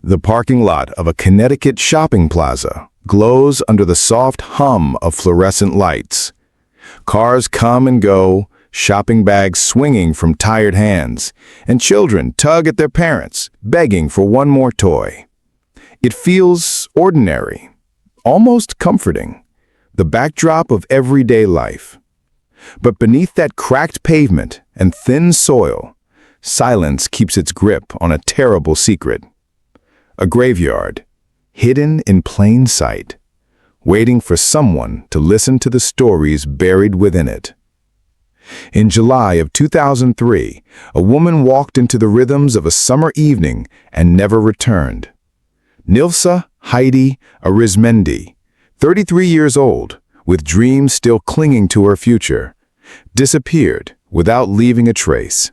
The parking lot of a Connecticut shopping plaza glows under the soft hum of fluorescent lights. Cars come and go, shopping bags swinging from tired hands, and children tug at their parents, begging for one more toy. It feels ordinary, almost comforting, the backdrop of everyday life. But beneath that cracked pavement and thin soil, silence keeps its grip on a terrible secret. A graveyard, hidden in plain sight, waiting for someone to listen to the stories buried within it. In July of 2003, a woman walked into the rhythms of a summer evening and never returned. Nilsa Heidi Arizmendi, 33 years old, with dreams still clinging to her future, disappeared without leaving a trace.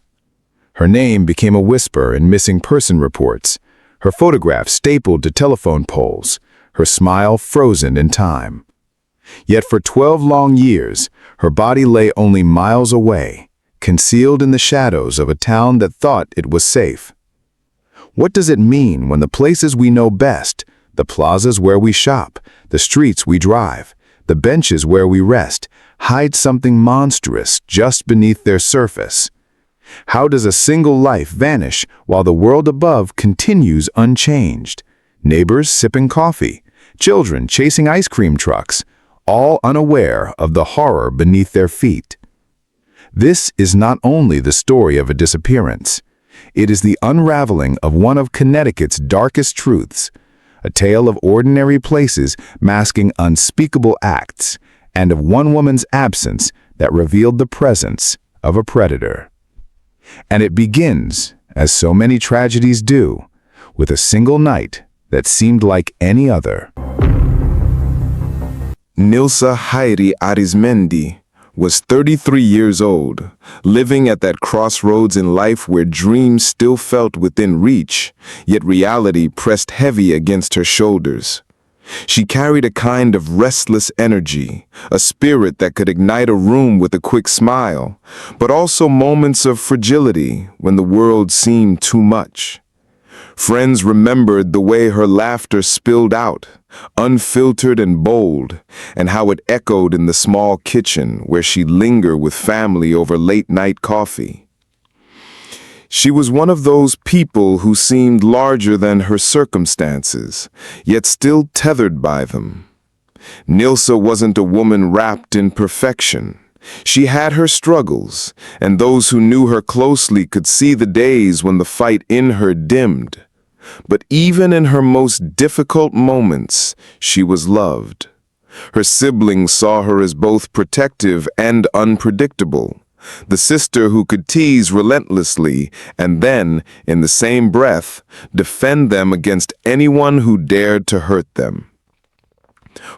Her name became a whisper in missing person reports, her photograph stapled to telephone poles, her smile frozen in time. Yet for 12 long years, her body lay only miles away, concealed in the shadows of a town that thought it was safe. What does it mean when the places we know best, the plazas where we shop, the streets we drive, the benches where we rest, hide something monstrous just beneath their surface? How does a single life vanish while the world above continues unchanged? Neighbors sipping coffee, children chasing ice cream trucks, all unaware of the horror beneath their feet. This is not only the story of a disappearance. It is the unraveling of one of Connecticut's darkest truths, a tale of ordinary places masking unspeakable acts, and of one woman's absence that revealed the presence of a predator. And it begins, as so many tragedies do, with a single night that seemed like any other. Nilsa Heidi Arizmendi was 33 years old, living at that crossroads in life where dreams still felt within reach, yet reality pressed heavy against her shoulders. She carried a kind of restless energy, a spirit that could ignite a room with a quick smile, but also moments of fragility when the world seemed too much. Friends remembered the way her laughter spilled out, unfiltered and bold, and how it echoed in the small kitchen where she'd linger with family over late-night coffee. She was one of those people who seemed larger than her circumstances, yet still tethered by them. Nilsa wasn't a woman wrapped in perfection. She had her struggles, and those who knew her closely could see the days when the fight in her dimmed. But even in her most difficult moments, she was loved. Her siblings saw her as both protective and unpredictable. The sister who could tease relentlessly and then, in the same breath, defend them against anyone who dared to hurt them.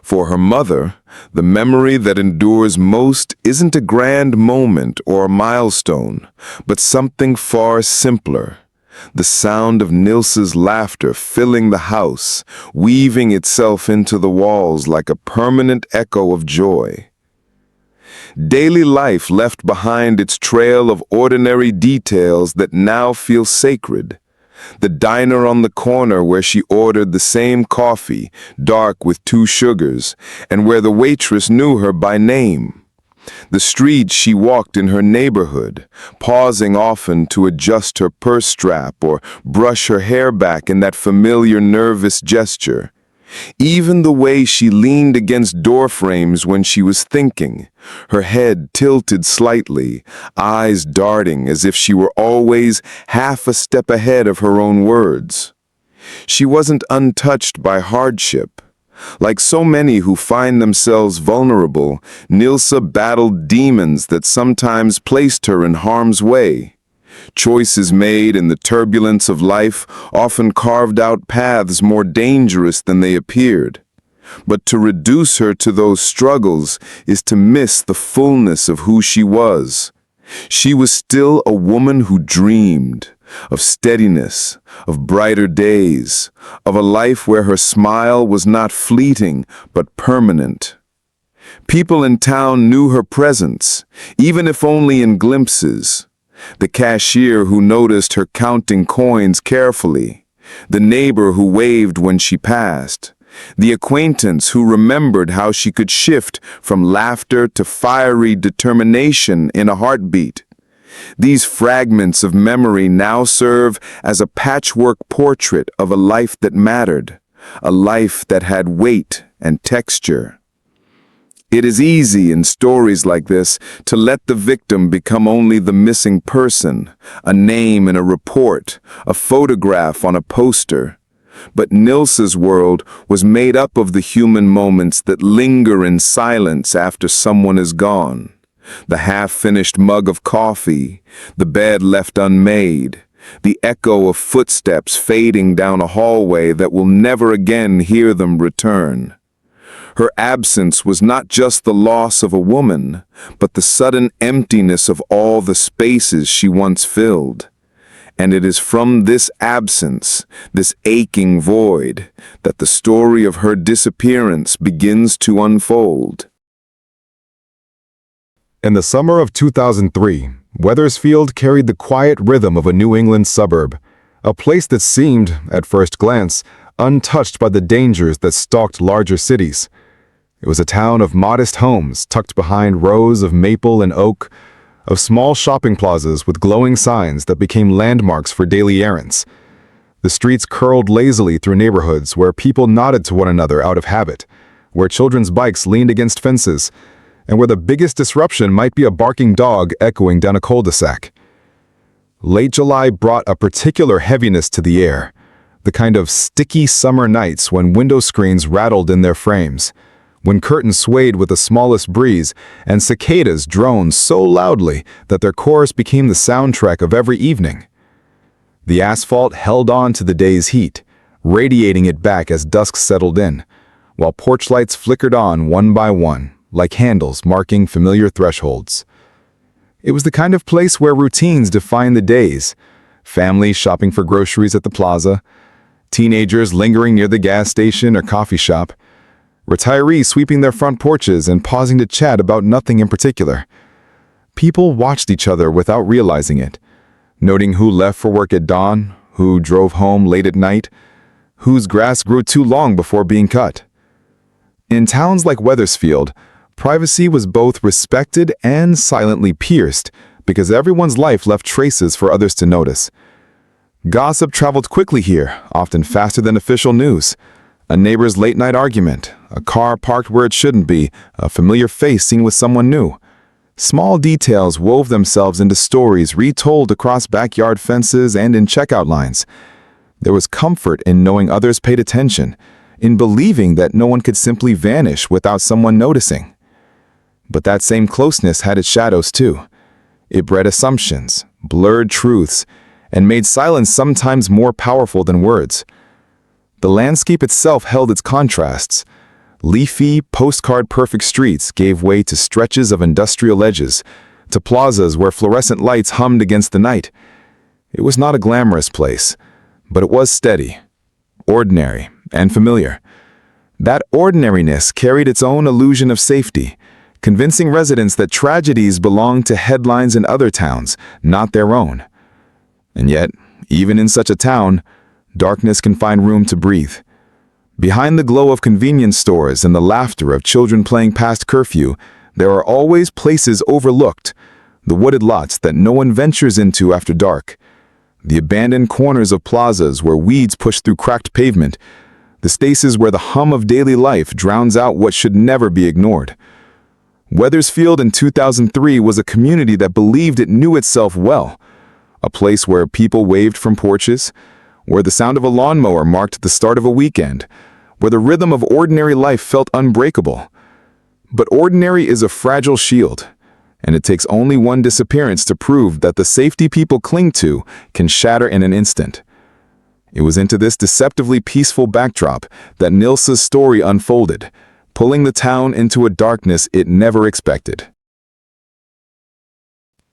For her mother, the memory that endures most isn't a grand moment or a milestone, but something far simpler. The sound of Nilsa's laughter filling the house, weaving itself into the walls like a permanent echo of joy. Daily life left behind its trail of ordinary details that now feel sacred. The diner on the corner where she ordered the same coffee, dark with 2 sugars, and where the waitress knew her by name. The streets she walked in her neighborhood, pausing often to adjust her purse strap or brush her hair back in that familiar nervous gesture. Even the way she leaned against door frames when she was thinking, her head tilted slightly, eyes darting as if she were always half a step ahead of her own words. She wasn't untouched by hardship. Like so many who find themselves vulnerable, Nilsa battled demons that sometimes placed her in harm's way. Choices made in the turbulence of life often carved out paths more dangerous than they appeared. But to reduce her to those struggles is to miss the fullness of who she was. She was still a woman who dreamed of steadiness, of brighter days, of a life where her smile was not fleeting but permanent. People in town knew her presence, even if only in glimpses. The cashier who noticed her counting coins carefully, The neighbor who waved when she passed. The acquaintance who remembered how she could shift from laughter to fiery determination in a heartbeat. These fragments of memory now serve as a patchwork portrait of a life that mattered, a life that had weight and texture. It is easy in stories like this to let the victim become only the missing person, a name in a report, a photograph on a poster. But Nils's world was made up of the human moments that linger in silence after someone is gone. The half-finished mug of coffee, the bed left unmade, the echo of footsteps fading down a hallway that will never again hear them return. Her absence was not just the loss of a woman, but the sudden emptiness of all the spaces she once filled. And it is from this absence, this aching void, that the story of her disappearance begins to unfold. In the summer of 2003, Wethersfield carried the quiet rhythm of a New England suburb, a place that seemed, at first glance, untouched by the dangers that stalked larger cities. It was a town of modest homes tucked behind rows of maple and oak, of small shopping plazas with glowing signs that became landmarks for daily errands. The streets curled lazily through neighborhoods where people nodded to one another out of habit, where children's bikes leaned against fences, and where the biggest disruption might be a barking dog echoing down a cul-de-sac. Late July brought a particular heaviness to the air, the kind of sticky summer nights when window screens rattled in their frames, when curtains swayed with the smallest breeze, and cicadas droned so loudly that their chorus became the soundtrack of every evening. The asphalt held on to the day's heat, radiating it back as dusk settled in, while porch lights flickered on one by one, like handles marking familiar thresholds. It was the kind of place where routines defined the days, families shopping for groceries at the plaza, teenagers lingering near the gas station or coffee shop, retirees sweeping their front porches and pausing to chat about nothing in particular. People watched each other without realizing it, noting who left for work at dawn, who drove home late at night, whose grass grew too long before being cut. In towns like Wethersfield, privacy was both respected and silently pierced because everyone's life left traces for others to notice. Gossip traveled quickly here, often faster than official news. A neighbor's late-night argument, a car parked where it shouldn't be, a familiar face seen with someone new. Small details wove themselves into stories retold across backyard fences and in checkout lines. There was comfort in knowing others paid attention, in believing that no one could simply vanish without someone noticing. But that same closeness had its shadows too. It bred assumptions, blurred truths, and made silence sometimes more powerful than words. The landscape itself held its contrasts. Leafy, postcard-perfect streets gave way to stretches of industrial edges, to plazas where fluorescent lights hummed against the night. It was not a glamorous place, but it was steady, ordinary, and familiar. That ordinariness carried its own illusion of safety, convincing residents that tragedies belonged to headlines in other towns, not their own. And yet, even in such a town, darkness can find room to breathe. Behind the glow of convenience stores and the laughter of children playing past curfew, there are always places overlooked, the wooded lots that no one ventures into after dark, the abandoned corners of plazas where weeds push through cracked pavement, the spaces where the hum of daily life drowns out what should never be ignored. Wethersfield in 2003 was a community that believed it knew itself well, a place where people waved from porches, where the sound of a lawnmower marked the start of a weekend, where the rhythm of ordinary life felt unbreakable. But ordinary is a fragile shield, and it takes only one disappearance to prove that the safety people cling to can shatter in an instant. It was into this deceptively peaceful backdrop that Nilsa's story unfolded, pulling the town into a darkness it never expected.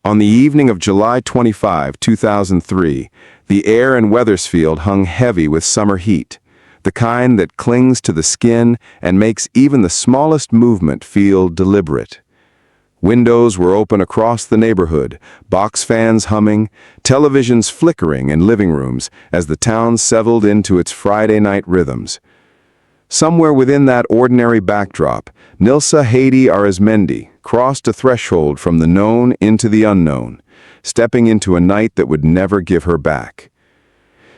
On the evening of July 25, 2003, the air in Wethersfield hung heavy with summer heat, the kind that clings to the skin and makes even the smallest movement feel deliberate. Windows were open across the neighborhood, box fans humming, televisions flickering in living rooms as the town settled into its Friday night rhythms. Somewhere within that ordinary backdrop, Nilsa Haiti Arizmendi crossed a threshold from the known into the unknown, stepping into a night that would never give her back.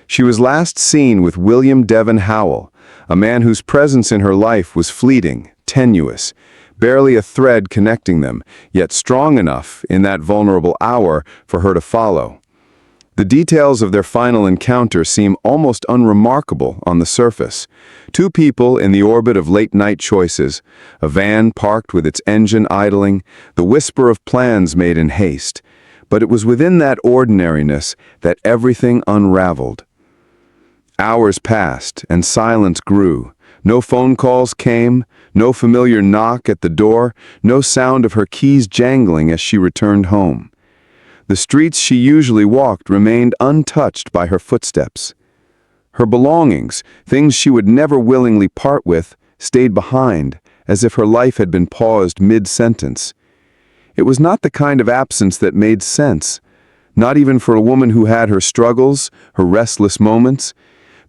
She was last seen with William Devon Howell, a man whose presence in her life was fleeting, tenuous, barely a thread connecting them, yet strong enough in that vulnerable hour for her to follow. The details of their final encounter seem almost unremarkable on the surface. Two people in the orbit of late-night choices, a van parked with its engine idling, the whisper of plans made in haste. But it was within that ordinariness that everything unraveled. Hours passed, and silence grew. No phone calls came, no familiar knock at the door, no sound of her keys jangling as she returned home. The streets she usually walked remained untouched by her footsteps. Her belongings, things she would never willingly part with, stayed behind, as if her life had been paused mid-sentence. It was not the kind of absence that made sense, not even for a woman who had her struggles, her restless moments.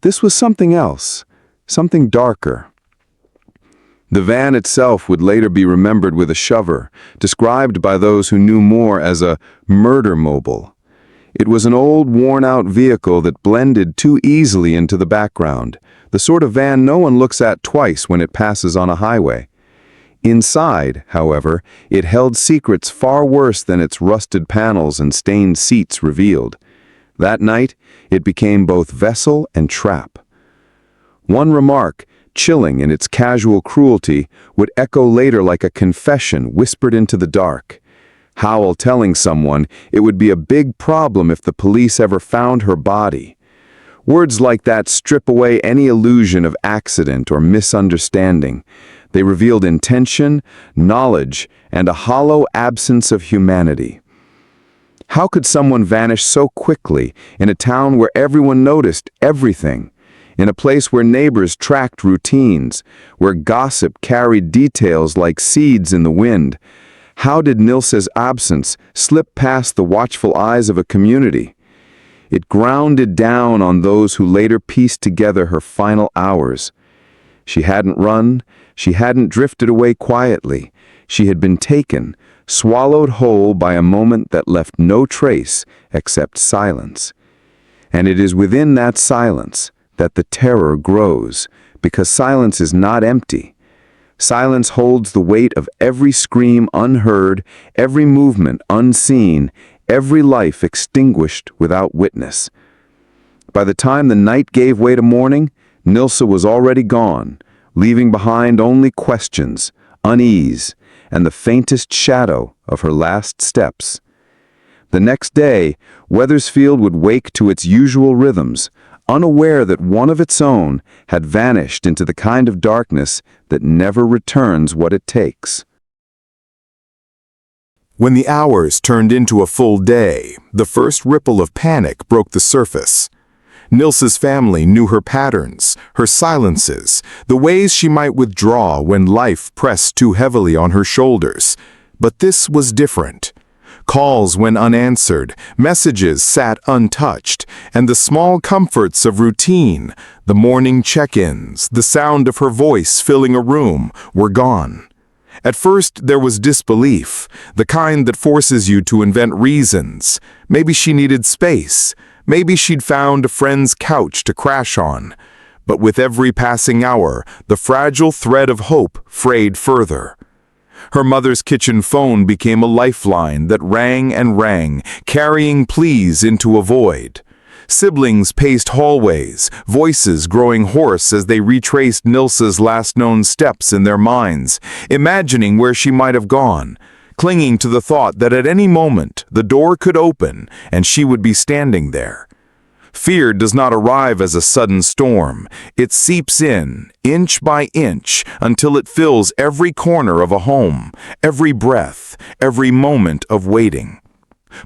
This was something else, something darker. The van itself would later be remembered with a shudder, described by those who knew more as a murder mobile. It was an old, worn-out vehicle that blended too easily into the background, the sort of van no one looks at twice when it passes on a highway. Inside, however, it held secrets far worse than its rusted panels and stained seats revealed. That night, it became both vessel and trap. One remark, chilling in its casual cruelty, would echo later like a confession whispered into the dark. Howell telling someone it would be a big problem if the police ever found her body. Words like that strip away any illusion of accident or misunderstanding. They revealed intention, knowledge, and a hollow absence of humanity. How could someone vanish so quickly in a town where everyone noticed everything? In a place where neighbors tracked routines, where gossip carried details like seeds in the wind? How did Nilsa's absence slip past the watchful eyes of a community? It grounded down on those who later pieced together her final hours. She hadn't run, she hadn't drifted away quietly. She had been taken, swallowed whole by a moment that left no trace except silence. And it is within that silence that the terror grows, because silence is not empty. Silence holds the weight of every scream unheard, every movement unseen, every life extinguished without witness. By the time the night gave way to morning, Nilsa was already gone, leaving behind only questions, unease, and the faintest shadow of her last steps. The next day, Wethersfield would wake to its usual rhythms, unaware that one of its own had vanished into the kind of darkness that never returns what it takes. When the hours turned into a full day, the first ripple of panic broke the surface. Nilsa's family knew her patterns, her silences, the ways she might withdraw when life pressed too heavily on her shoulders. But this was different. Calls went unanswered, messages sat untouched, and the small comforts of routine, the morning check-ins, the sound of her voice filling a room, were gone. At first, there was disbelief, the kind that forces you to invent reasons. Maybe she needed space. Maybe she'd found a friend's couch to crash on. But with every passing hour, the fragile thread of hope frayed further. Her mother's kitchen phone became a lifeline that rang and rang, carrying pleas into a void. Siblings paced hallways, voices growing hoarse as they retraced Nilsa's last known steps in their minds, imagining where she might have gone, clinging to the thought that at any moment the door could open and she would be standing there. Fear does not arrive as a sudden storm. It seeps in, inch by inch, until it fills every corner of a home, every breath, every moment of waiting.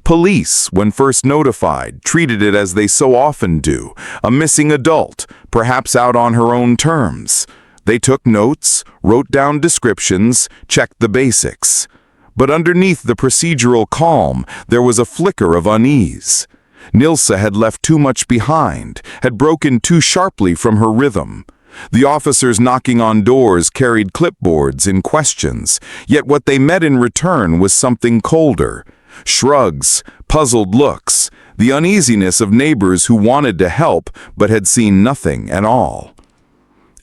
Police, when first notified, treated it as they so often do, a missing adult, perhaps out on her own terms. They took notes, wrote down descriptions, checked the basics. But underneath the procedural calm, there was a flicker of unease. Nilsa had left too much behind, had broken too sharply from her rhythm. The officers knocking on doors carried clipboards in questions, yet what they met in return was something colder. Shrugs, puzzled looks, the uneasiness of neighbors who wanted to help but had seen nothing at all.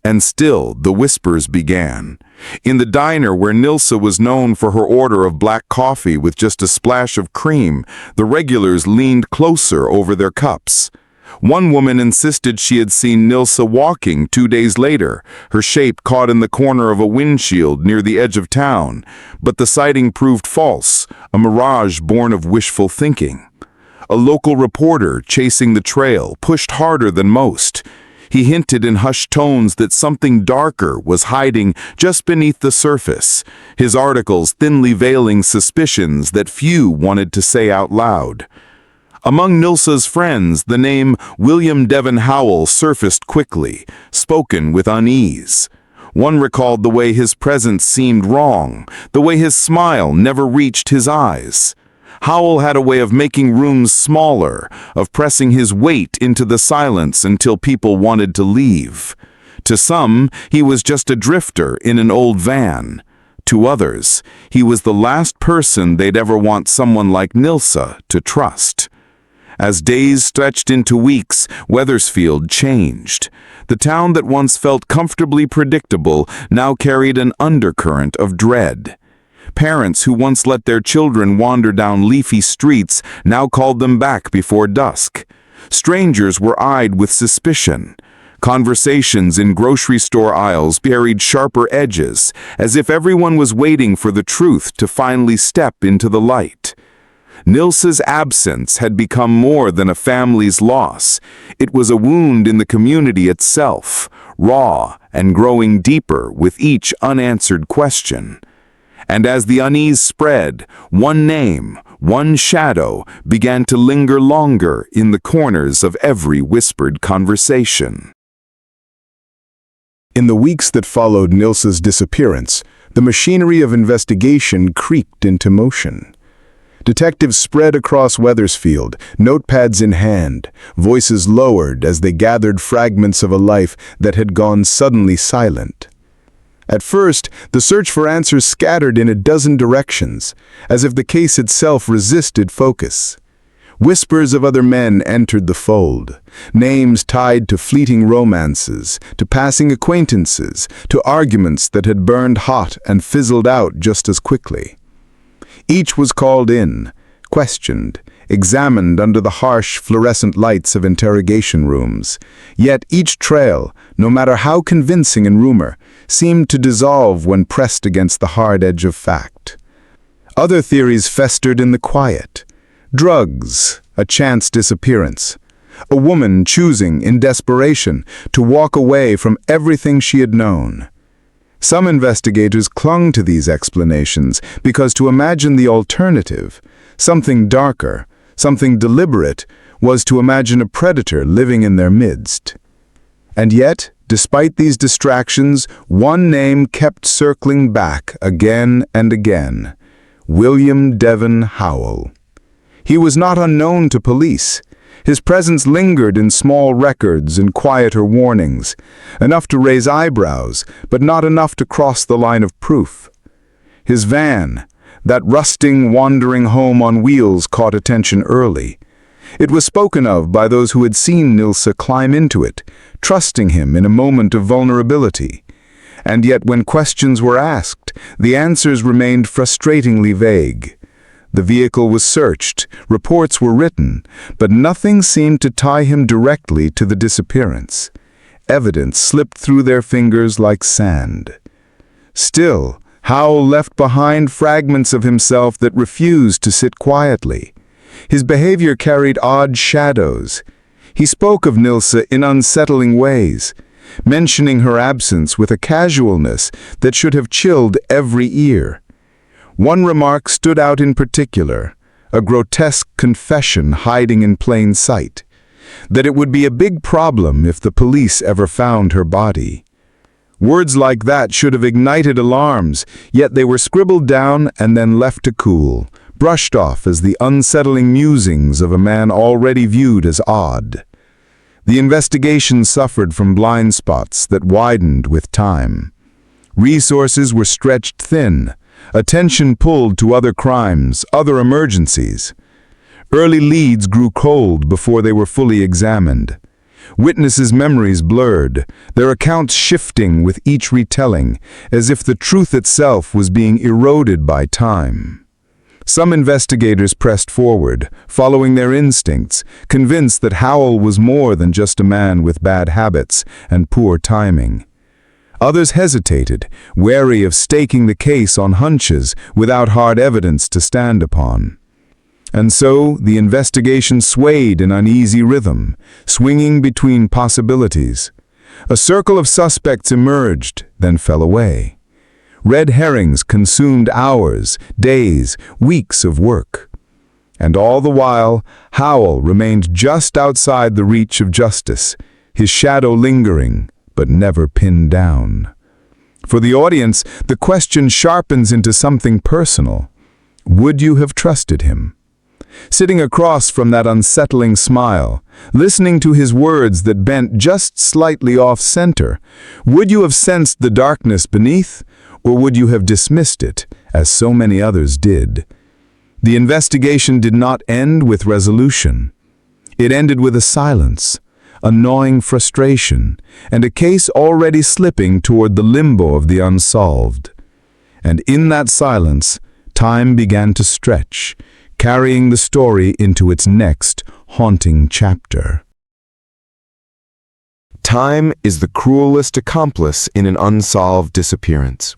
And still the whispers began. In the diner where Nilsa was known for her order of black coffee with just a splash of cream, the regulars leaned closer over their cups. One woman insisted she had seen Nilsa walking 2 days later, her shape caught in the corner of a windshield near the edge of town, but the sighting proved false, a mirage born of wishful thinking. A local reporter, chasing the trail, pushed harder than most. He hinted in hushed tones that something darker was hiding just beneath the surface, his articles thinly veiling suspicions that few wanted to say out loud. Among Nilsa's friends, the name William Devon Howell surfaced quickly, spoken with unease. One recalled the way his presence seemed wrong, the way his smile never reached his eyes. Howell had a way of making rooms smaller, of pressing his weight into the silence until people wanted to leave. To some, he was just a drifter in an old van. To others, he was the last person they'd ever want someone like Nilsa to trust. As days stretched into weeks, Wethersfield changed. The town that once felt comfortably predictable now carried an undercurrent of dread. Parents who once let their children wander down leafy streets now called them back before dusk. Strangers were eyed with suspicion. Conversations in grocery store aisles carried sharper edges, as if everyone was waiting for the truth to finally step into the light. Nilsa's absence had become more than a family's loss. It was a wound in the community itself, raw and growing deeper with each unanswered question. And as the unease spread, one name, one shadow, began to linger longer in the corners of every whispered conversation. In the weeks that followed Nilsa's disappearance, the machinery of investigation creaked into motion. Detectives spread across Wethersfield, notepads in hand, voices lowered as they gathered fragments of a life that had gone suddenly silent. At first, the search for answers scattered in a dozen directions, as if the case itself resisted focus. Whispers of other men entered the fold, names tied to fleeting romances, to passing acquaintances, to arguments that had burned hot and fizzled out just as quickly. Each was called in, questioned, examined under the harsh fluorescent lights of interrogation rooms. Yet each trail, no matter how convincing in rumor, seemed to dissolve when pressed against the hard edge of fact. Other theories festered in the quiet. Drugs, a chance disappearance. A woman choosing, in desperation, to walk away from everything she had known. Some investigators clung to these explanations because to imagine the alternative, something darker, something deliberate, was to imagine a predator living in their midst. And yet, despite these distractions, one name kept circling back again and again: William Devon Howell. He was not unknown to police. His presence lingered in small records and quieter warnings, enough to raise eyebrows, but not enough to cross the line of proof. His van, that rusting, wandering home on wheels, caught attention early. It was spoken of by those who had seen Nilsa climb into it, trusting him in a moment of vulnerability. And yet when questions were asked, the answers remained frustratingly vague. The vehicle was searched, reports were written, but nothing seemed to tie him directly to the disappearance. Evidence slipped through their fingers like sand. Still, Howell left behind fragments of himself that refused to sit quietly. His behavior carried odd shadows. He spoke of Nilsa in unsettling ways, mentioning her absence with a casualness that should have chilled every ear. One remark stood out in particular, a grotesque confession hiding in plain sight, that it would be a big problem if the police ever found her body. Words like that should have ignited alarms, yet they were scribbled down and then left to cool, brushed off as the unsettling musings of a man already viewed as odd. The investigation suffered from blind spots that widened with time. Resources were stretched thin, attention pulled to other crimes, other emergencies. Early leads grew cold before they were fully examined. Witnesses' memories blurred, their accounts shifting with each retelling, as if the truth itself was being eroded by time. Some investigators pressed forward, following their instincts, convinced that Howell was more than just a man with bad habits and poor timing. Others hesitated, wary of staking the case on hunches without hard evidence to stand upon. And so the investigation swayed in uneasy rhythm, swinging between possibilities. A circle of suspects emerged, then fell away. Red herrings consumed hours, days, weeks of work. And all the while, Howell remained just outside the reach of justice, his shadow lingering, but never pinned down. For the audience, the question sharpens into something personal. Would you have trusted him? Sitting across from that unsettling smile, listening to his words that bent just slightly off-center, would you have sensed the darkness beneath, or would you have dismissed it, as so many others did? The investigation did not end with resolution. It ended with a silence, a gnawing frustration, and a case already slipping toward the limbo of the unsolved. And in that silence, time began to stretch, carrying the story into its next haunting chapter. Time is the cruelest accomplice in an unsolved disappearance.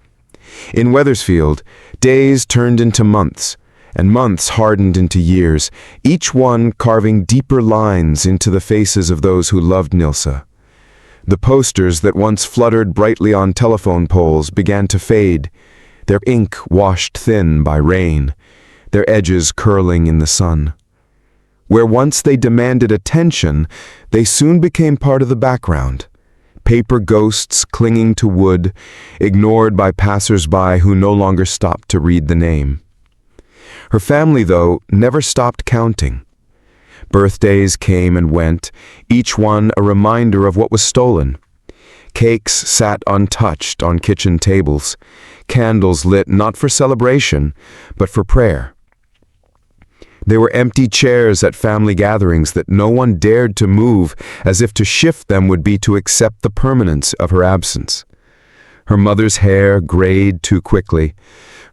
In Wethersfield, days turned into months, and months hardened into years, each one carving deeper lines into the faces of those who loved Nilsa. The posters that once fluttered brightly on telephone poles began to fade, their ink washed thin by rain, their edges curling in the sun. Where once they demanded attention, they soon became part of the background. Paper ghosts clinging to wood, ignored by passers-by who no longer stopped to read the name. Her family, though, never stopped counting. Birthdays came and went, each one a reminder of what was stolen. Cakes sat untouched on kitchen tables, candles lit not for celebration, but for prayer. There were empty chairs at family gatherings that no one dared to move, as if to shift them would be to accept the permanence of her absence. Her mother's hair grayed too quickly,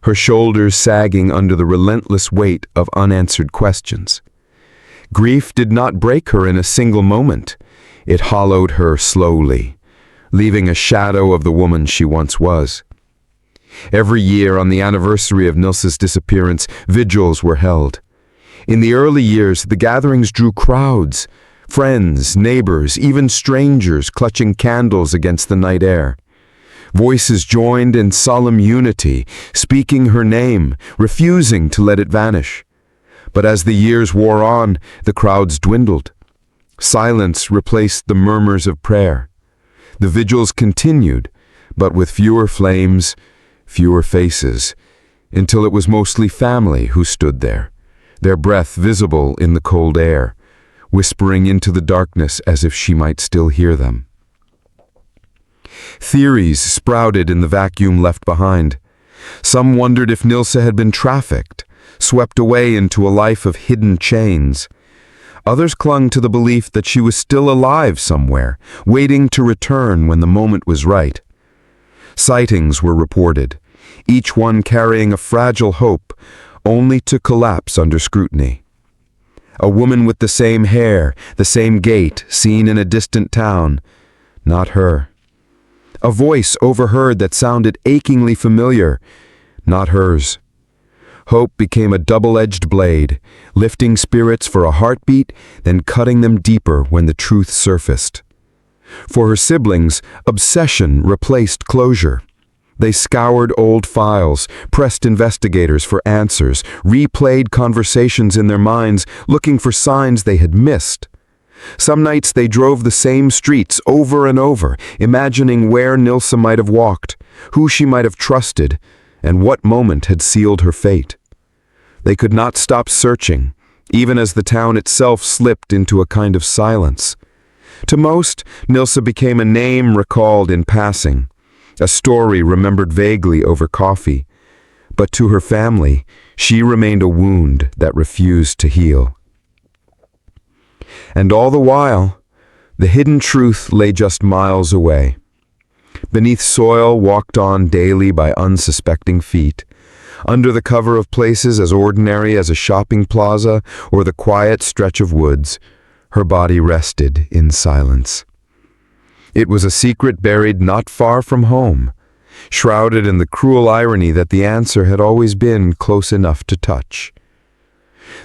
her shoulders sagging under the relentless weight of unanswered questions. Grief did not break her in a single moment. It hollowed her slowly, leaving a shadow of the woman she once was. Every year on the anniversary of Nilsa's disappearance, vigils were held. In the early years, the gatherings drew crowds, friends, neighbors, even strangers clutching candles against the night air. Voices joined in solemn unity, speaking her name, refusing to let it vanish. But as the years wore on, the crowds dwindled. Silence replaced the murmurs of prayer. The vigils continued, but with fewer flames, fewer faces, until it was mostly family who stood there, their breath visible in the cold air, whispering into the darkness as if she might still hear them. Theories sprouted in the vacuum left behind. Some wondered if Nilsa had been trafficked, swept away into a life of hidden chains. Others clung to the belief that she was still alive somewhere, waiting to return when the moment was right. Sightings were reported, each one carrying a fragile hope, only to collapse under scrutiny. A woman with the same hair, the same gait, seen in a distant town. Not her. A voice overheard that sounded achingly familiar. Not hers. Hope became a double-edged blade, lifting spirits for a heartbeat, then cutting them deeper when the truth surfaced. For her siblings, obsession replaced closure. They scoured old files, pressed investigators for answers, replayed conversations in their minds, looking for signs they had missed. Some nights they drove the same streets over and over, imagining where Nilsa might have walked, who she might have trusted, and what moment had sealed her fate. They could not stop searching, even as the town itself slipped into a kind of silence. To most, Nilsa became a name recalled in passing, a story remembered vaguely over coffee. But to her family, she remained a wound that refused to heal. And all the while, the hidden truth lay just miles away. Beneath soil walked on daily by unsuspecting feet, under the cover of places as ordinary as a shopping plaza or the quiet stretch of woods, her body rested in silence. It was a secret buried not far from home, shrouded in the cruel irony that the answer had always been close enough to touch.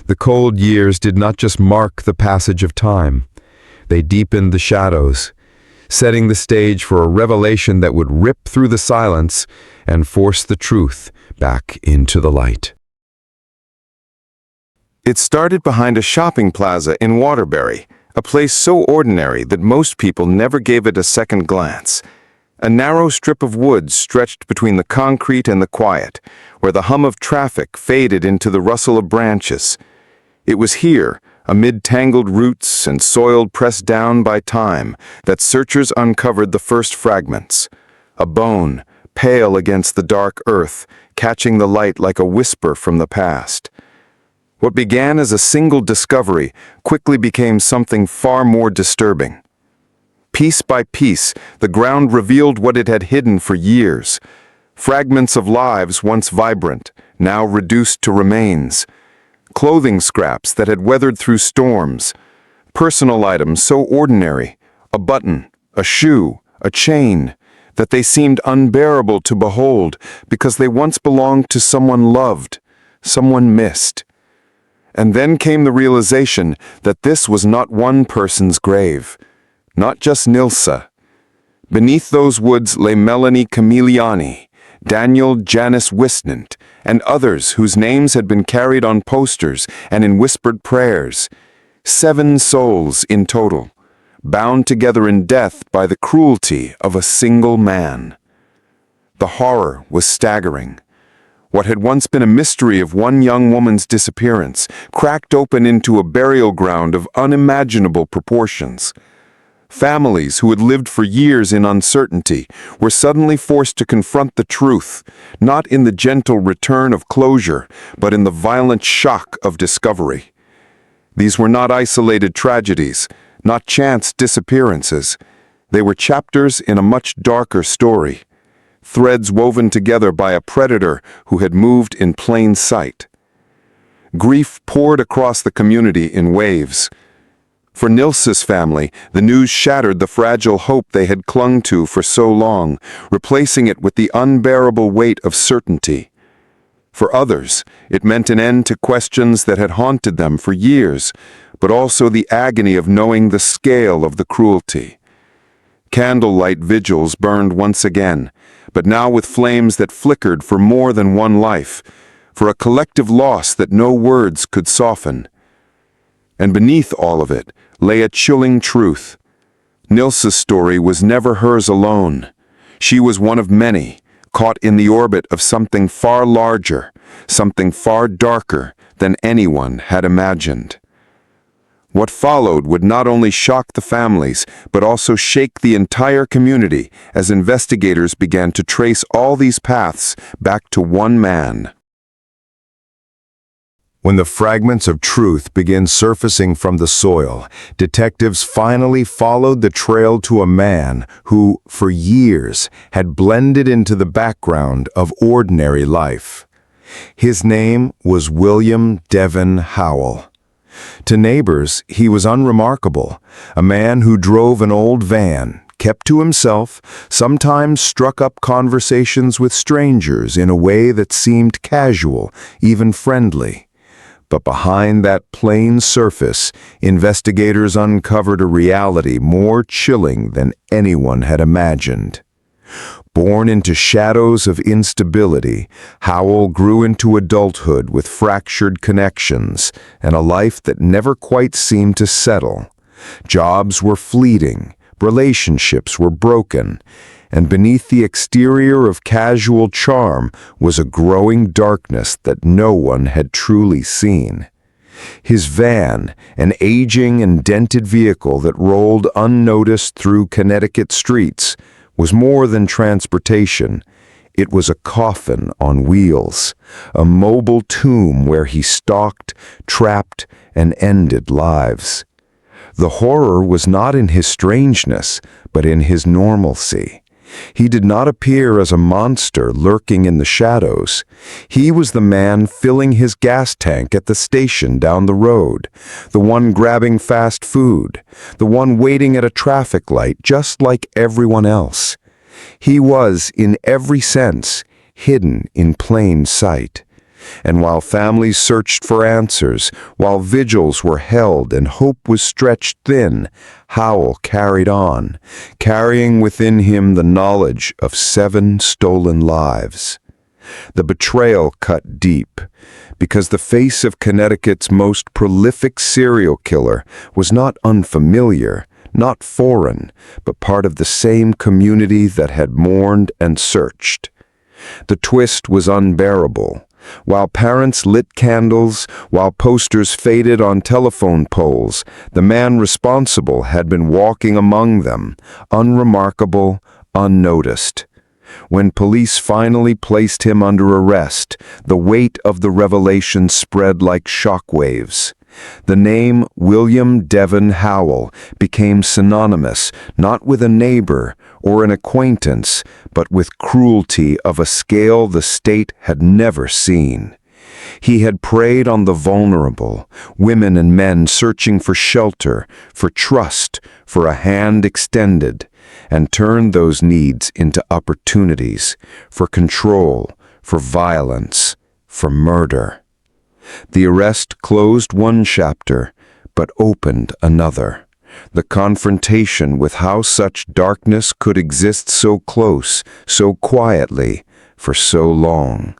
The cold years did not just mark the passage of time. They deepened the shadows, setting the stage for a revelation that would rip through the silence and force the truth back into the light. It started behind a shopping plaza in Waterbury, a place so ordinary that most people never gave it a second glance. A narrow strip of woods stretched between the concrete and the quiet, where the hum of traffic faded into the rustle of branches. It was here, amid tangled roots and soil pressed down by time, that searchers uncovered the first fragments. A bone, pale against the dark earth, catching the light like a whisper from the past. What began as a single discovery quickly became something far more disturbing. Piece by piece, the ground revealed what it had hidden for years. Fragments of lives once vibrant, now reduced to remains. Clothing scraps that had weathered through storms. Personal items so ordinary, a button, a shoe, a chain, that they seemed unbearable to behold because they once belonged to someone loved, someone missed. And then came the realization that this was not one person's grave. Not just Nilsa. Beneath those woods lay Melanie Camiliani, Daniel Janice Wisnant, and others whose names had been carried on posters and in whispered prayers. 7 souls in total, bound together in death by the cruelty of a single man. The horror was staggering. What had once been a mystery of one young woman's disappearance cracked open into a burial ground of unimaginable proportions. Families who had lived for years in uncertainty were suddenly forced to confront the truth, not in the gentle return of closure, but in the violent shock of discovery. These were not isolated tragedies, not chance disappearances. They were chapters in a much darker story, threads woven together by a predator who had moved in plain sight. Grief poured across the community in waves. For Nilsa's family, the news shattered the fragile hope they had clung to for so long, replacing it with the unbearable weight of certainty. For others, it meant an end to questions that had haunted them for years, but also the agony of knowing the scale of the cruelty. Candlelight vigils burned once again, but now with flames that flickered for more than one life, for a collective loss that no words could soften. And beneath all of it lay a chilling truth. Nilsa's story was never hers alone. She was one of many, caught in the orbit of something far larger, something far darker than anyone had imagined. What followed would not only shock the families, but also shake the entire community as investigators began to trace all these paths back to one man. When the fragments of truth began surfacing from the soil, detectives finally followed the trail to a man who, for years, had blended into the background of ordinary life. His name was William Devon Howell. To neighbors, he was unremarkable, a man who drove an old van, kept to himself, sometimes struck up conversations with strangers in a way that seemed casual, even friendly. But behind that plain surface, investigators uncovered a reality more chilling than anyone had imagined. Born into shadows of instability, Howell grew into adulthood with fractured connections and a life that never quite seemed to settle. Jobs were fleeting, relationships were broken, and beneath the exterior of casual charm was a growing darkness that no one had truly seen. His van, an aging and dented vehicle that rolled unnoticed through Connecticut streets, was more than transportation. It was a coffin on wheels, a mobile tomb where he stalked, trapped, and ended lives. The horror was not in his strangeness, but in his normalcy. He did not appear as a monster lurking in the shadows. He was the man filling his gas tank at the station down the road, the one grabbing fast food, the one waiting at a traffic light just like everyone else. He was, in every sense, hidden in plain sight. And while families searched for answers, while vigils were held and hope was stretched thin, Howell carried on, carrying within him the knowledge of 7 stolen lives. The betrayal cut deep, because the face of Connecticut's most prolific serial killer was not unfamiliar, not foreign, but part of the same community that had mourned and searched. The twist was unbearable. While parents lit candles, while posters faded on telephone poles, the man responsible had been walking among them, unremarkable, unnoticed. When police finally placed him under arrest, the weight of the revelation spread like shockwaves. The name William Devon Howell became synonymous not with a neighbor or an acquaintance, but with cruelty of a scale the state had never seen. He had preyed on the vulnerable, women and men searching for shelter, for trust, for a hand extended, and turned those needs into opportunities for control, for violence, for murder. The arrest closed one chapter, but opened another. The confrontation with how such darkness could exist so close, so quietly, for so long.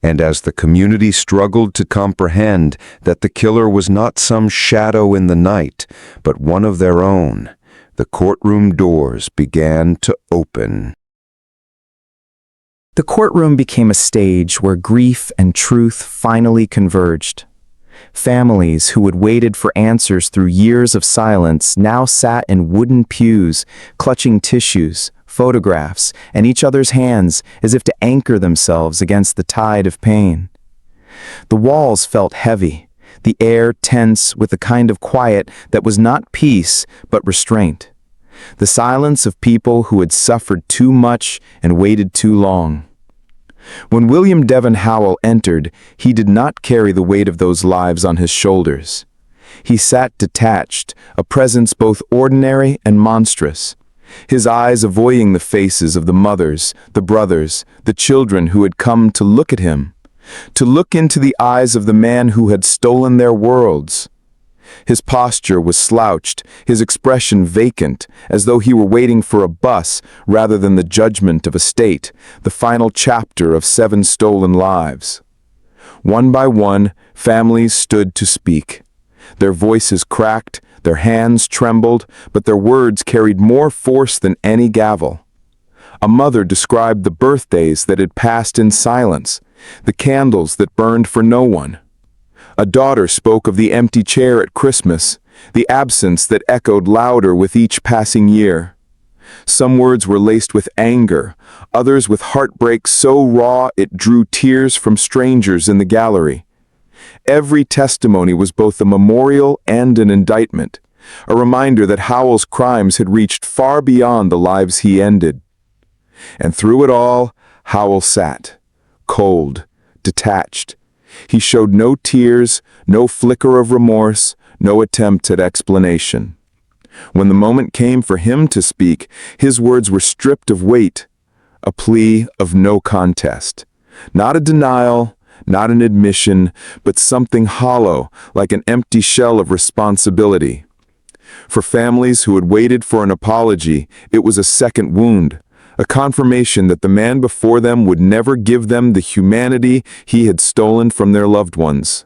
And as the community struggled to comprehend that the killer was not some shadow in the night, but one of their own, the courtroom doors began to open. The courtroom became a stage where grief and truth finally converged. Families who had waited for answers through years of silence now sat in wooden pews, clutching tissues, photographs, and each other's hands as if to anchor themselves against the tide of pain. The walls felt heavy, the air tense with a kind of quiet that was not peace but restraint. The silence of people who had suffered too much and waited too long. When William Devon Howell entered, he did not carry the weight of those lives on his shoulders. He sat detached, a presence both ordinary and monstrous, his eyes avoiding the faces of the mothers, the brothers, the children who had come to look at him, to look into the eyes of the man who had stolen their worlds. His posture was slouched, his expression vacant, as though he were waiting for a bus rather than the judgment of a state, the final chapter of 7 stolen lives. One by one, families stood to speak. Their voices cracked, their hands trembled, but their words carried more force than any gavel. A mother described the birthdays that had passed in silence, the candles that burned for no one. A daughter spoke of the empty chair at Christmas, the absence that echoed louder with each passing year. Some words were laced with anger, others with heartbreak so raw it drew tears from strangers in the gallery. Every testimony was both a memorial and an indictment, a reminder that Howell's crimes had reached far beyond the lives he ended. And through it all, Howell sat, cold, detached. He showed no tears, no flicker of remorse, no attempt at explanation. When the moment came for him to speak, his words were stripped of weight, a plea of no contest. Not a denial, not an admission, but something hollow, like an empty shell of responsibility. For families who had waited for an apology, it was a second wound, a confirmation that the man before them would never give them the humanity he had stolen from their loved ones.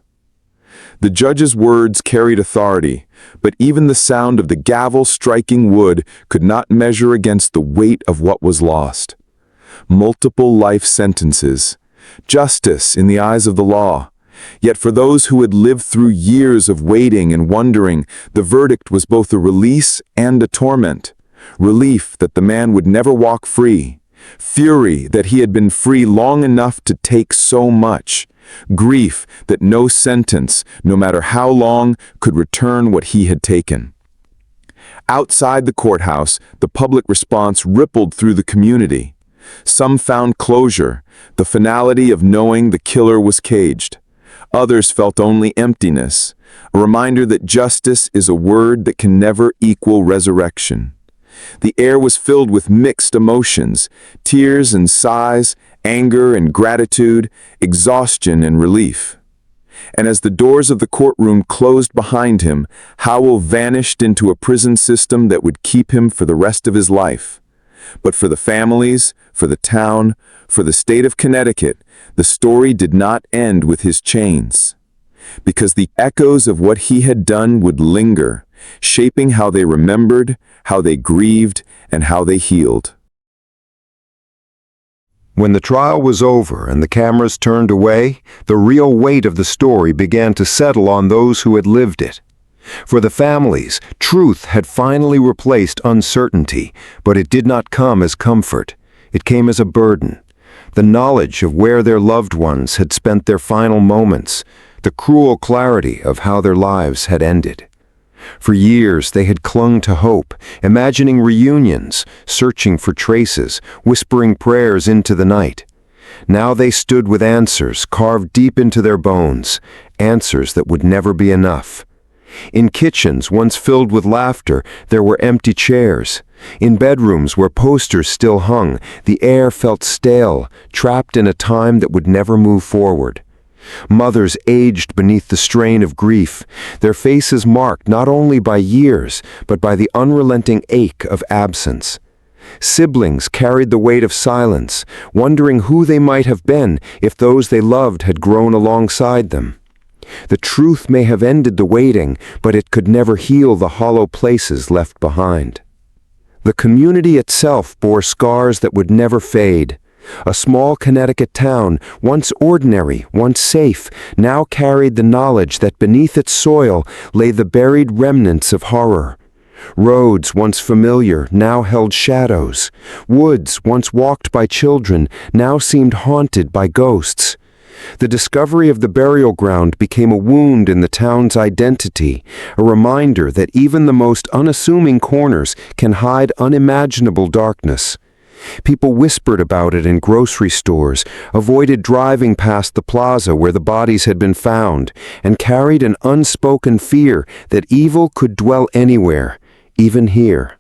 The judge's words carried authority, but even the sound of the gavel striking wood could not measure against the weight of what was lost. Multiple life sentences. Justice in the eyes of the law. Yet for those who had lived through years of waiting and wondering, the verdict was both a release and a torment. Relief that the man would never walk free. Fury that he had been free long enough to take so much. Grief that no sentence, no matter how long, could return what he had taken. Outside the courthouse, the public response rippled through the community. Some found closure, the finality of knowing the killer was caged. Others felt only emptiness, a reminder that justice is a word that can never equal resurrection. The air was filled with mixed emotions, tears and sighs, anger and gratitude, exhaustion and relief. And as the doors of the courtroom closed behind him, Howell vanished into a prison system that would keep him for the rest of his life. But for the families, for the town, for the state of Connecticut, the story did not end with his chains. Because the echoes of what he had done would linger, shaping how they remembered, how they grieved, and how they healed. When the trial was over and the cameras turned away, the real weight of the story began to settle on those who had lived it. For the families, truth had finally replaced uncertainty, but it did not come as comfort. It came as a burden. The knowledge of where their loved ones had spent their final moments, the cruel clarity of how their lives had ended. For years they had clung to hope, imagining reunions, searching for traces, whispering prayers into the night. Now they stood with answers carved deep into their bones, answers that would never be enough. In kitchens once filled with laughter, there were empty chairs. In bedrooms where posters still hung, the air felt stale, trapped in a time that would never move forward. Mothers aged beneath the strain of grief, their faces marked not only by years, but by the unrelenting ache of absence. Siblings carried the weight of silence, wondering who they might have been if those they loved had grown alongside them. The truth may have ended the waiting, but it could never heal the hollow places left behind. The community itself bore scars that would never fade. A small Connecticut town, once ordinary, once safe, now carried the knowledge that beneath its soil lay the buried remnants of horror. Roads once familiar now held shadows. Woods once walked by children now seemed haunted by ghosts. The discovery of the burial ground became a wound in the town's identity, a reminder that even the most unassuming corners can hide unimaginable darkness. People whispered about it in grocery stores, avoided driving past the plaza where the bodies had been found, and carried an unspoken fear that evil could dwell anywhere, even here.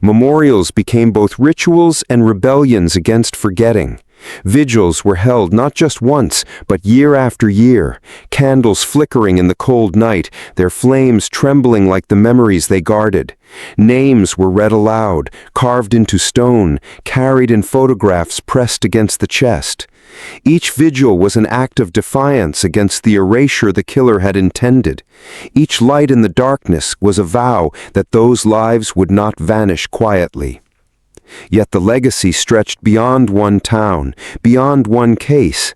Memorials became both rituals and rebellions against forgetting. Vigils were held not just once, but year after year, candles flickering in the cold night, their flames trembling like the memories they guarded. Names were read aloud, carved into stone, carried in photographs pressed against the chest. Each vigil was an act of defiance against the erasure the killer had intended. Each light in the darkness was a vow that those lives would not vanish quietly. Yet the legacy stretched beyond one town, beyond one case.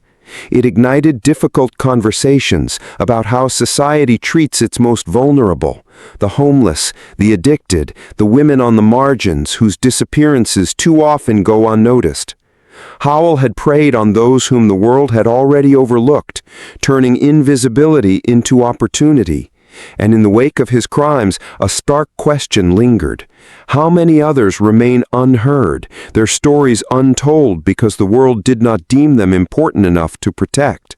It ignited difficult conversations about how society treats its most vulnerable, the homeless, the addicted, the women on the margins whose disappearances too often go unnoticed. Howell had preyed on those whom the world had already overlooked, turning invisibility into opportunity. And in the wake of his crimes, a stark question lingered. How many others remain unheard, their stories untold because the world did not deem them important enough to protect?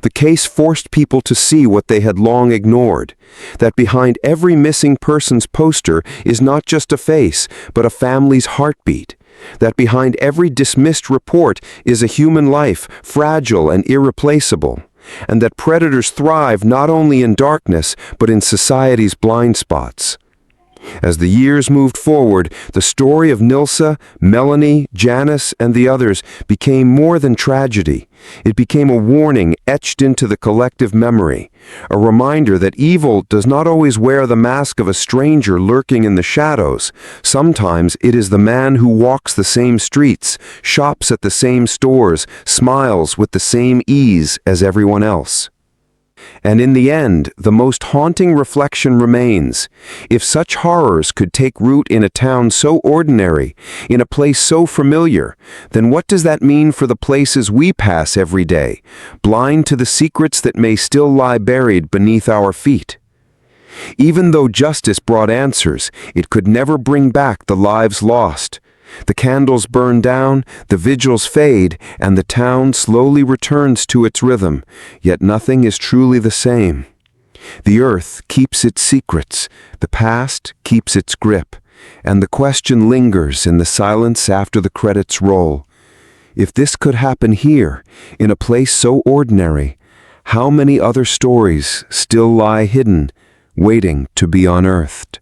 The case forced people to see what they had long ignored, that behind every missing person's poster is not just a face, but a family's heartbeat. That behind every dismissed report is a human life, fragile and irreplaceable. And that predators thrive not only in darkness, but in society's blind spots. As the years moved forward, the story of Nilsa, Melanie, Janice, and the others became more than tragedy. It became a warning etched into the collective memory, a reminder that evil does not always wear the mask of a stranger lurking in the shadows. Sometimes it is the man who walks the same streets, shops at the same stores, smiles with the same ease as everyone else. And in the end, the most haunting reflection remains. If such horrors could take root in a town so ordinary, in a place so familiar, then what does that mean for the places we pass every day, blind to the secrets that may still lie buried beneath our feet? Even though justice brought answers, it could never bring back the lives lost. The candles burn down, the vigils fade, and the town slowly returns to its rhythm, yet nothing is truly the same. The earth keeps its secrets, the past keeps its grip, and the question lingers in the silence after the credits roll. If this could happen here, in a place so ordinary, how many other stories still lie hidden, waiting to be unearthed?